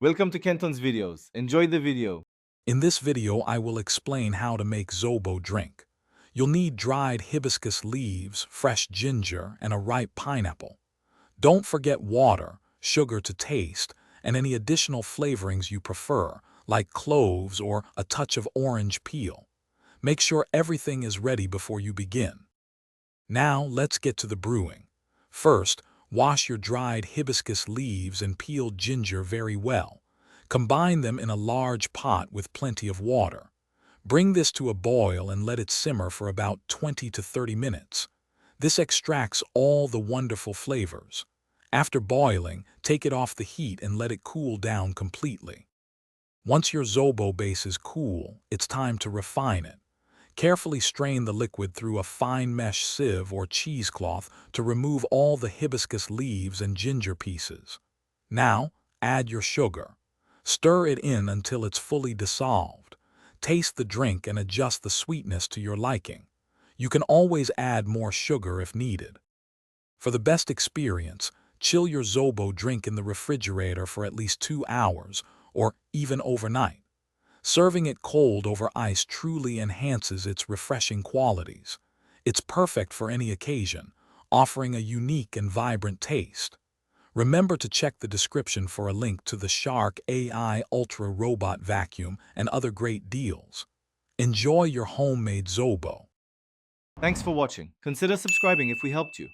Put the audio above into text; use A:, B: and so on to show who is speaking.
A: Welcome to Kenton's videos. Enjoy the video.
B: In this video, I will explain how to make Zobo drink. You'll need dried hibiscus leaves, fresh ginger, and a ripe pineapple. Don't forget water, sugar to taste, and any additional flavorings you prefer, like cloves or a touch of orange peel. Make sure everything is ready before you begin. Now, let's get to the brewing. First, wash your dried hibiscus leaves and peeled ginger very well. Combine them in a large pot with plenty of water. Bring this to a boil and let it simmer for about 20 to 30 minutes. This extracts all the wonderful flavors. After boiling, take it off the heat and let it cool down completely. Once your Zobo base is cool, it's time to refine it. Carefully strain the liquid through a fine mesh sieve or cheesecloth to remove all the hibiscus leaves and ginger pieces. Now, add your sugar. Stir it in until it's fully dissolved. Taste the drink and adjust the sweetness to your liking. You can always add more sugar if needed. For the best experience, chill your Zobo drink in the refrigerator for at least 2 hours or even overnight. Serving it cold over ice truly enhances its refreshing qualities. It's perfect for any occasion, offering a unique and vibrant taste. Remember to check the description for a link to the Shark AI Ultra Robot Vacuum and other great deals. Enjoy your homemade Zobo.
A: Thanks for watching. Consider subscribing if we helped you.